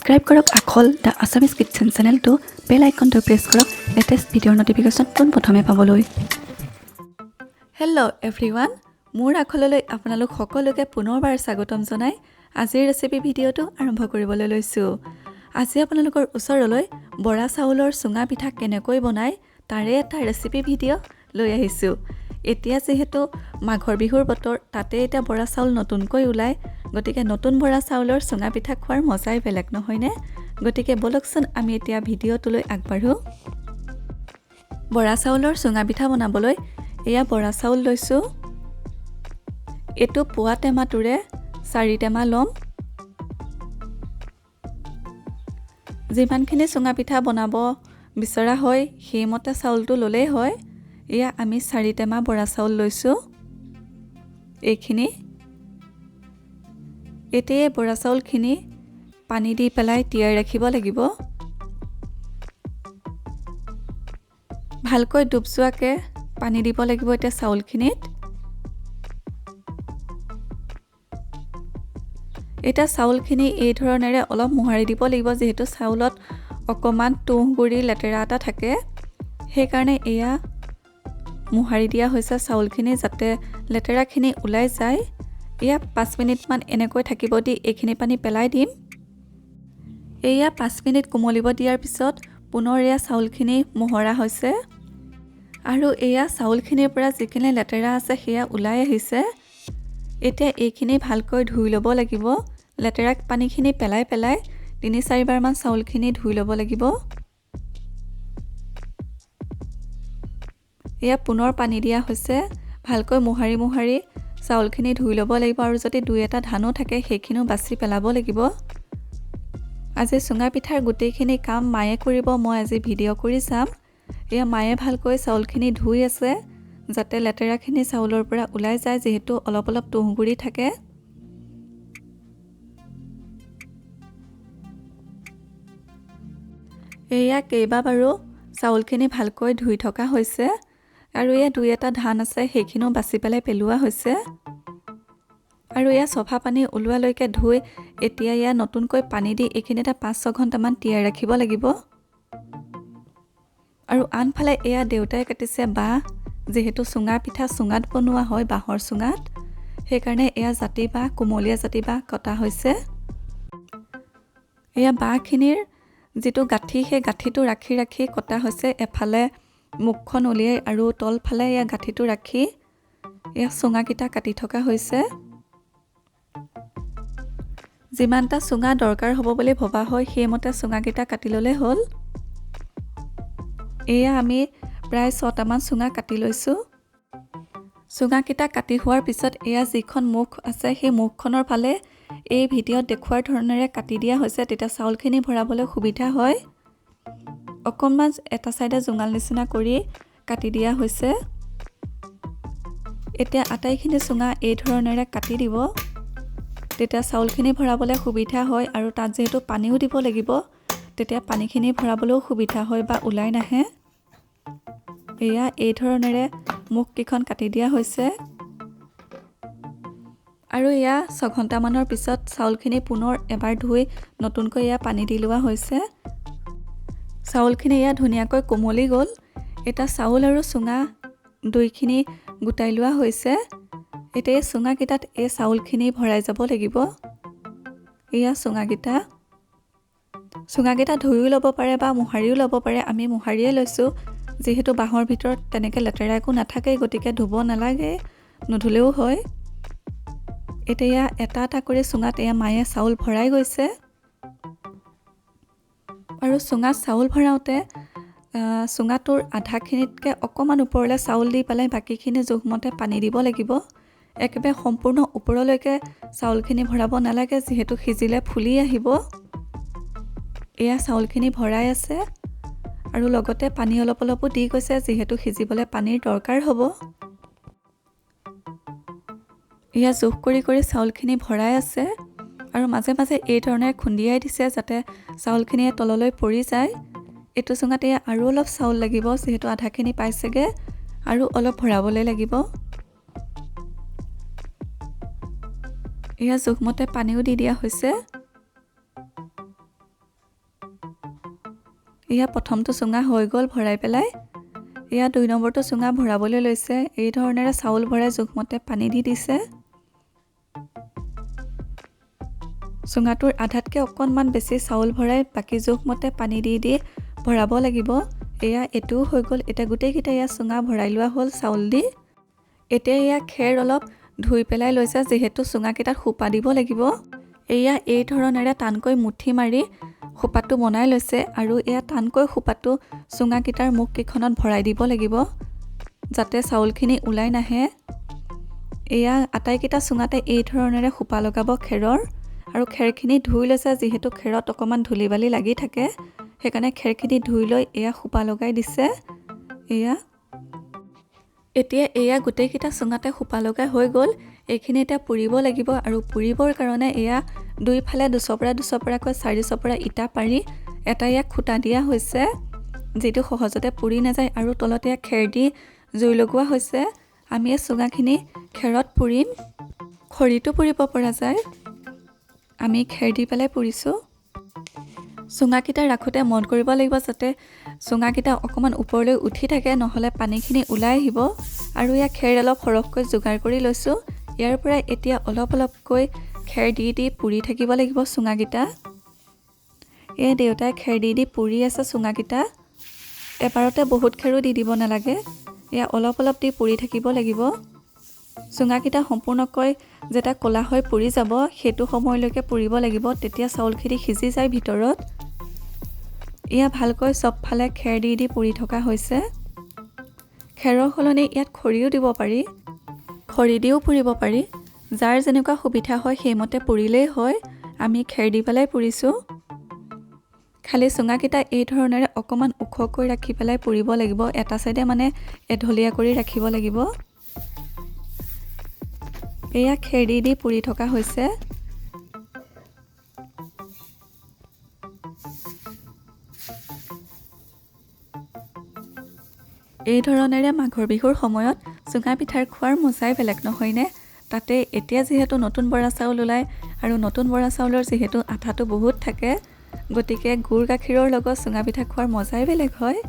Subscribe কৰক Akhol the Assamese kitchen চেনেলটো বেল আইকনটো press কৰক লেটেষ্ট ভিডিঅ'ৰ নটিফিকেশ্যন পোনপ্ৰথমে পাবলৈ। হেল্ল' এভৰিৱান, মোৰ আখললৈ আপোনালোক সকলোকে পুনৰবাৰ স্বাগতম জনাই আজিৰ ৰেচিপি ভিডিঅ'টো আৰম্ভ কৰিবলৈ লৈছোঁ। আজি আপোনালোকৰ ওচৰলৈ বৰা চাউলৰ চুঙা পিঠা কেনেকৈ বনায় তাৰে এটা ৰেচিপি ভিডিঅ' লৈ আহিছোঁ। এতিয়া যিহেতু মাঘৰ বিহুৰ বতৰ, তাতে এতিয়া বৰা চাউল নতুনকৈ ওলায়, গতিকে নতুন বৰা চাউলৰ চুঙা পিঠা খোৱাৰ মজাই বেলেগ নহয়নে? গতিকে বলকচোন আমি এতিয়া ভিডিঅ'টোলৈ আগবাঢ়োঁ। বৰা চাউলৰ চুঙা পিঠা বনাবলৈ এয়া বৰা চাউল লৈছোঁ। এইটো পোৱা টেমাটোৰে 4 টেমা ল'ম। যিমানখিনি চুঙা পিঠা বনাব বিচৰা হয় সেইমতে চাউলটো ল'লেই হয়। এয়া আমি 4 টেমা বৰা চাউল লৈছোঁ। এইখিনি এতিয়া বৰা চাউলখিনি পানী দি পেলাই তিয়াই ৰাখিব লাগিব। ভালকৈ ডুব যোৱাকৈ পানী দিব লাগিব এতিয়া চাউলখিনিত। এতিয়া চাউলখিনি এই ধৰণেৰে অলপ মোহাৰি দিব লাগিব, যিহেতু চাউলত অকণমান তুঁহগুৰি লেতেৰা এটা থাকে, সেইকাৰণে এয়া মোহাৰি দিয়া হৈছে চাউলখিনি যাতে লেতেৰাখিনি ওলাই যায়। এয়া 5 মিনিটমান এনেকৈ থাকিব দি এইখিনি পানী পেলাই দিম। এয়া 5 মিনিট কোমলিব দিয়াৰ পিছত পুনৰ এয়া চাউলখিনি মোহৰা হৈছে আৰু এয়া চাউলখিনিৰ পৰা যিখিনি লেতেৰা আছে সেয়া ওলাই আহিছে। এতিয়া এইখিনি ভালকৈ ধুই ল'ব লাগিব। লেতেৰা পানীখিনি পেলাই পেলাই 3-4 বাৰমান চাউলখিনি ধুই ল'ব লাগিব। এয়া পুনৰ পানী দিয়া হৈছে। ভালকৈ মোহাৰি মোহাৰি চাউলখিনি ধুই ল'ব লাগিব আৰু যদি 2-এটা ধানো থাকে সেইখিনিও বাছি পেলাব লাগিব। আজি চুঙা পিঠাৰ গোটেইখিনি কাম মায়ে কৰিব, মই আজি ভিডিঅ' কৰি চাম। এয়া মায়ে ভালকৈ চাউলখিনি ধুই আছে যাতে লেতেৰাখিনি চাউলৰ পৰা ওলাই যায়, যিহেতু অলপ অলপ তুঁহগুৰি থাকে। এয়া কেইবাবাৰো চাউলখিনি ভালকৈ ধুই থকা হৈছে আৰু এয়া 2-এটা ধান আছে সেইখিনিও বাছি পেলাই পেলোৱা হৈছে। আৰু এয়া চফা পানী ওলোৱালৈকে ধুই এতিয়া এয়া নতুনকৈ পানী দি এইখিনি এটা 5-6 ঘণ্টামান তিয়াই ৰাখিব লাগিব। আৰু আনফালে এয়া দেউতাই কাটিছে বাঁহ, যিহেতু চুঙা পিঠা চুঙাত বনোৱা হয়, বাঁহৰ চুঙাত, সেইকাৰণে এয়া জাতি বাঁহ, কুমলীয়া জাতি বাঁহ কটা হৈছে। এয়া বাঁহখিনিৰ যিটো গাঁঠি সেই গাঁঠিটো ৰাখি ৰাখি কটা হৈছে। এফালে মুখখন উলিয়াই আৰু তলফালে এয়া গাঁঠিটো ৰাখি এয়া চুঙাকেইটা কাটি থকা হৈছে। যিমানটা চুঙা দৰকাৰ হ'ব বুলি ভবা হয় সেইমতে চুঙাকেইটা কাটি ল'লে হ'ল। এয়া আমি প্ৰায় 6টামান চুঙা কাটি লৈছোঁ। চুঙাকেইটা কাটি হোৱাৰ পিছত এয়া যিখন মুখ আছে সেই মুখখনৰ ফালে এই ভিডিঅ'ত দেখুৱাৰ ধৰণেৰে কাটি দিয়া হৈছে, তেতিয়া চাউলখিনি ভৰাবলৈ সুবিধা হয়। অকণমান এটা চাইডে জোঙাল নিচিনা কৰি কাটি দিয়া হৈছে। এতিয়া আটাইখিনি চুঙা এই ধৰণেৰে কাটি দিব, তেতিয়া চাউলখিনি ভৰাবলৈ সুবিধা হয় আৰু তাত যিহেতু পানীও দিব লাগিব, তেতিয়া পানীখিনি ভৰাবলৈও সুবিধা হয় বা ওলাই নাহে। এয়া এই ধৰণেৰে মুখকেইখন কাটি দিয়া হৈছে। আৰু এয়া 6 ঘণ্টামানৰ পিছত চাউলখিনি পুনৰ এবাৰ ধুই নতুনকৈ এয়া পানী দি লোৱা হৈছে। চাউলখিনি এয়া ধুনীয়াকৈ কোমলি গ'ল। এতিয়া চাউল আৰু চুঙা দুইখিনি গোটাই লোৱা হৈছে। এতিয়া এই চুঙাকেইটাত এই চাউলখিনি ভৰাই যাব লাগিব। এয়া চুঙাকেইটা ধুইও ল'ব পাৰে বা মোহাৰিও ল'ব পাৰে। আমি মোহাৰিয়ে লৈছোঁ, যিহেতু বাঁহৰ ভিতৰত তেনেকৈ লেতেৰা একো নাথাকে, গতিকে ধুব নালাগে, নুধুলেও হয়। এতিয়া এটা এটা কৰি চুঙাত এয়া মায়ে চাউল ভৰাই গৈছে। আৰু চুঙাত চাউল ভৰাওঁতে চুঙাটোৰ আধাখিনিতকৈ অকণমান ওপৰলৈ চাউল দি পেলাই বাকীখিনি জোখমতে পানী দিব লাগিব। একেবাৰে সম্পূৰ্ণ ওপৰলৈকে চাউলখিনি ভৰাব নালাগে, যিহেতু সিজিলে ফুলি আহিব। এয়া চাউলখিনি ভৰাই আছে আৰু লগতে পানী অলপ অলপো দি গৈছে, যিহেতু সিজিবলৈ পানীৰ দৰকাৰ হ'ব। এয়া জোখ কৰি কৰি চাউলখিনি ভৰাই আছে আৰু মাজে মাজে এই ধৰণে খুন্দিয়াই দিছে যাতে চাউলখিনি তললৈ পৰি যায়। এইটো চুঙাত এয়া আৰু অলপ চাউল লাগিব, যিহেতু আধাখিনি পাইছেগৈ, আৰু অলপ ভৰাবলৈ লাগিব। এয়া জোখমতে পানীও দি দিয়া হৈছে। এয়া প্ৰথমটো চুঙা হৈ গ'ল ভৰাই পেলাই। এয়া 2 নম্বৰটো চুঙা ভৰাবলৈ লৈছে। এই ধৰণেৰে চাউল ভৰাই জোখমতে পানী দি দিছে। চুঙাটোৰ আধাতকৈ অকণমান বেছি চাউল ভৰাই বাকী জোখমতে পানী দি দি ভৰাব লাগিব। এয়া এইটোও হৈ গ'ল। এতিয়া গোটেইকেইটা এয়া চুঙা ভৰাই লোৱা হ'ল চাউল দি। এতিয়া এয়া খেৰ অলপ ধুই পেলাই লৈছে, যিহেতু চুঙাকেইটাত সোপা দিব লাগিব। এয়া এই ধৰণেৰে টানকৈ মুঠি মাৰি সোপাটো বনাই লৈছে আৰু এয়া টানকৈ সোপাটো চুঙাকেইটাৰ মুখকেইখনত ভৰাই দিব লাগিব, যাতে চাউলখিনি ওলাই নাহে। এয়া আটাইকেইটা চুঙাতে এই ধৰণেৰে সোপা লগাব খেৰৰ। আৰু খেৰখিনি ধুই লৈছে, যিহেতু খেৰত অকণমান ধূলি বালি লাগি থাকে, সেইকাৰণে খেৰখিনি ধুই লৈ এয়া সোপা লগাই দিছে। এতিয়া এয়া গোটেইকেইটা চুঙাতে সোপা লগাই হৈ গ'ল। এইখিনি এতিয়া পুৰিব লাগিব আৰু পুৰিবৰ কাৰণে এয়া দুইফালে দুচপৰাকৈ 4 চপৰা ইটা পাৰি এটা ইয়াক খুটা দিয়া হৈছে, যিটো সহজতে পুৰি নাযায়। আৰু তলতে ইয়াক খেৰ দি জুই লগোৱা হৈছে। আমি এই চুঙাখিনি খেৰত পুৰিম। খৰিটো পুৰিব পৰা যায়, আমি খেৰ দি পেলাই পুৰিছোঁ। চুঙাকেইটা ৰাখোঁতে মন কৰিব লাগিব যাতে চুঙাকেইটা অকণমান ওপৰলৈ উঠি থাকে, নহ'লে পানীখিনি ওলাই আহিব। আৰু ইয়াক খেৰ অলপ সৰহকৈ যোগাৰ কৰি লৈছোঁ। ইয়াৰ পৰা এতিয়া অলপকৈ খেৰ দি দি পুৰি থাকিব লাগিব চুঙাকেইটা। এই দেউতাই খেৰ দি দি পুৰি আছে চুঙাকেইটা। এবাৰতে বহুত খেৰো দি দিব নালাগে, এয়া অলপ দি পুৰি থাকিব লাগিব। চুঙাকেইটা সম্পূৰ্ণকৈ যেতিয়া ক'লা হৈ পুৰি যাব, সেইটো সময়লৈকে পুৰিব লাগিব, তেতিয়া চাউলখিনি সিজি যায় ভিতৰত। এয়া ভালকৈ চবফালে খেৰ দি দি পুৰি থকা হৈছে। খেৰৰ সলনি ইয়াত খৰিও দিব পাৰি, খৰি দিও পুৰিব পাৰি। যাৰ যেনেকুৱা সুবিধা হয় সেইমতে পুৰিলেই হয়। আমি খেৰ দি পেলাই পুৰিছোঁ। খালি চুঙাকেইটা এই ধৰণেৰে অকণমান ওখকৈ ৰাখি পেলাই পুৰিব লাগিব, এটা চাইডে মানে এঢলীয়া কৰি ৰাখিব লাগিব। এয়া খেৰ দি দি পুৰি থকা হৈছে। এই ধৰণেৰে মাঘৰ বিহুৰ সময়ত চুঙা পিঠাৰ খোৱাৰ মজাই বেলেগ নহয়নে? তাতে এতিয়া যিহেতু নতুন বৰা চাউল ওলায় আৰু নতুন বৰা চাউলৰ যিহেতু আঠাটো বহুত থাকে, গতিকে গুড় গাখীৰৰ লগত চুঙা পিঠা খোৱাৰ মজাই বেলেগ হয়।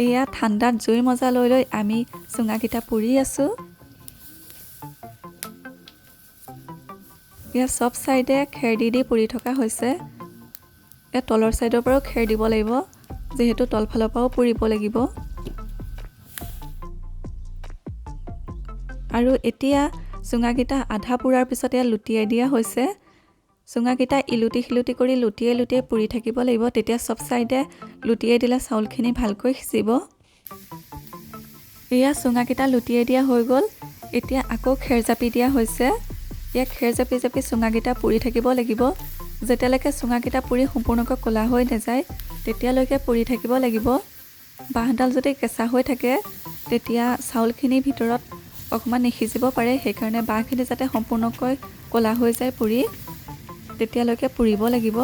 এয়া ঠাণ্ডাত জুইৰ মজা লৈ লৈ আমি চুঙাকেইটা পুৰি আছোঁ। এয়া চব চাইডে খেৰ দি দি পুৰি থকা হৈছে। এয়া তলৰ চাইডৰ পৰাও খেৰ দিব লাগিব, যিহেতু তলফালৰ পৰাও পুৰিব লাগিব। আৰু এতিয়া চুঙাকেইটা আধা পুৰাৰ পিছত এয়া লুটিয়াই দিয়া হৈছে। চুঙাকেইটা ইলুটি শিলুটি কৰি লুটিয়াই পুৰি থাকিব লাগিব, তেতিয়া চব চাইডে লুটিয়াই দিলে চাউলখিনি ভালকৈ সিজিব। এয়া চুঙাকেইটা লুটিয়াই দিয়া হৈ গ'ল। এতিয়া আকৌ খেৰ জাপি দিয়া হৈছে। ইয়াক খেৰ জাপি জাপি চুঙাকেইটা পুৰি থাকিব লাগিব। যেতিয়ালৈকে চুঙাকেইটা পুৰি সম্পূৰ্ণকৈ ক'লা হৈ নাযায়, তেতিয়ালৈকে পুৰি থাকিব লাগিব। বাঁহডাল যদি কেঁচা হৈ থাকে, তেতিয়া চাউলখিনি ভিতৰত অকণমান নিসিজিব পাৰে। সেইকাৰণে বাঁহখিনি যাতে সম্পূৰ্ণকৈ ক'লা হৈ যায় পুৰি, তেতিয়ালৈকে পুৰিব লাগিব।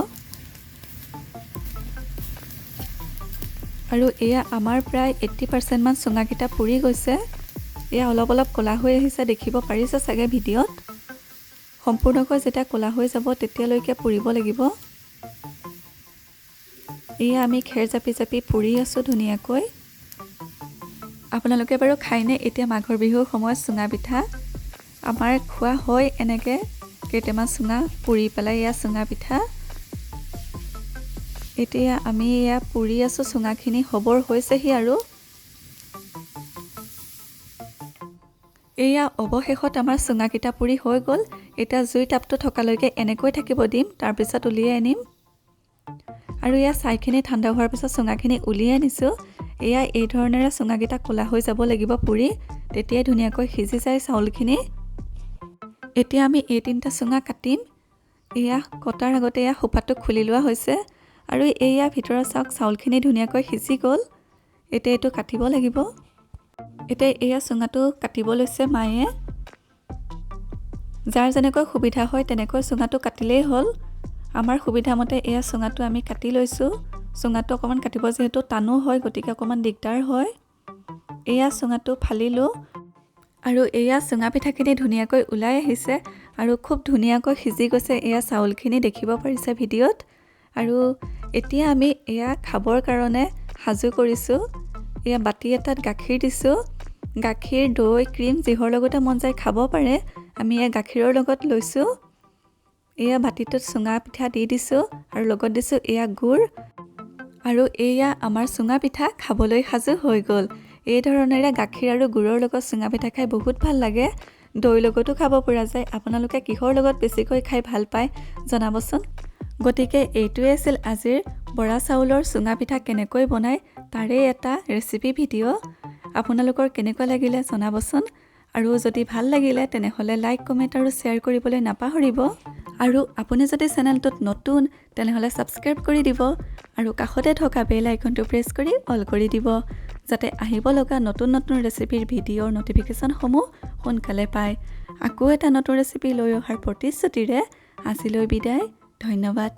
আৰু এয়া আমাৰ প্ৰায় 80% মান চুঙাকেইটা পুৰি গৈছে। এয়া অলপ ক'লা হৈ আহিছে, দেখিব পাৰিছে চাগে ভিডিঅ'ত। সম্পূৰ্ণকৈ যেতিয়া ক'লা হৈ যাব, তেতিয়ালৈকে পুৰিব লাগিব। এয়া আমি খেৰ জাপি জাপি পুৰি আছোঁ ধুনীয়াকৈ। আপোনালোকে বাৰু খায়নে এতিয়া মাঘৰ বিহুৰ সময়ত চুঙা পিঠা? আমাৰ খোৱা হয় এনেকৈ কেইটামান চুঙা পুৰি পেলাই এয়া চুঙা পিঠা। এতিয়া আমি এয়া পুৰি আছোঁ, চুঙাখিনি হ'বৰ হৈছেহি আৰু। এয়া অৱশেষত আমাৰ চুঙাকেইটা পুৰি হৈ গ'ল। এতিয়া জুই তাপটো থকালৈকে এনেকৈ থাকিব দিম, তাৰপিছত উলিয়াই আনিম। আৰু এয়া ছাইখিনি ঠাণ্ডা হোৱাৰ পিছত চুঙাখিনি উলিয়াই আনিছোঁ। এয়া এই ধৰণেৰে চুঙাকেইটা ক'লা হৈ যাব লাগিব পুৰি, তেতিয়াই ধুনীয়াকৈ সিজি যায় চাউলখিনি। এতিয়া আমি এই 3টা চুঙা কাটিম। এয়া কটাৰ আগতে এয়া সোপাটো খুলি লোৱা হৈছে। আৰু এয়া ভিতৰৰ চাউলখিনি ধুনীয়াকৈ সিজি গ'ল। এতিয়া এইটো কাটিব লাগিব। এতিয়া এয়া চুঙাটো কাটিব লৈছে মায়ে। যাৰ যেনেকৈ সুবিধা হয় তেনেকৈ চুঙাটো কাটিলেই হ'ল। আমাৰ সুবিধা মতে এয়া চুঙাটো আমি কাটি লৈছোঁ। চুঙাটো অকণমান কাটিব যিহেতু টানো হয়, গতিকে অকণমান দিগদাৰ হয়। এয়া চুঙাটো ফালিলোঁ আৰু এয়া চুঙা পিঠাখিনি ধুনীয়াকৈ ওলাই আহিছে আৰু খুব ধুনীয়াকৈ সিজি গৈছে। এয়া চাউলখিনি দেখিব পাৰিছে ভিডিঅ'ত। আৰু এতিয়া আমি এয়া খাবৰ কাৰণে সাজু কৰিছোঁ। এয়া বাতি এটাত গাখীৰ দিছোঁ। গাখীৰ, দৈ, ক্ৰীম যিহৰ লগতে মন যায় খাব পাৰে। আমি এয়া গাখীৰৰ লগত লৈছোঁ। এয়া বাতিটোত চুঙা পিঠা দি দিছোঁ আৰু লগত দিছোঁ এয়া গুড়। আৰু এয়া আমাৰ চুঙা পিঠা খাবলৈ সাজু হৈ গ'ল। এই ধৰণেৰে গাখীৰ আৰু গুড়ৰ লগত চুঙা পিঠা খাই বহুত ভাল লাগে। দৈৰ লগতো খাব পৰা যায়। আপোনালোকে কিহৰ লগত বেছিকৈ খাই ভাল পায় জনাবচোন। গতিকে এইটোৱে আছিল আজিৰ বৰা চাউলৰ চুঙা পিঠা কেনেকৈ বনায় তাৰে এটা ৰেচিপি ভিডিঅ'। আপোনালোকৰ কেনেকুৱা লাগিলে জনাবচোন। আৰু যদি ভাল লাগিলে তেনেহ'লে লাইক, কমেণ্ট আৰু শ্বেয়াৰ কৰিবলৈ নাপাহৰিব। আৰু আপুনি যদি চেনেলটোত নতুন তেনেহ'লে ছাবস্ক্ৰাইব কৰি দিব আৰু কাষতে থকা বেল আইকনটো প্ৰেছ কৰি অল কৰি দিব, যাতে আহিব লগা নতুন নতুন ৰেচিপিৰ ভিডিঅ'ৰ ন'টিফিকেশ্যনসমূহ সোনকালে পায়। আকৌ এটা নতুন ৰেচিপি লৈ অহাৰ প্ৰতিশ্ৰুতিৰে আজিলৈ বিদায়। ধন্যবাদ।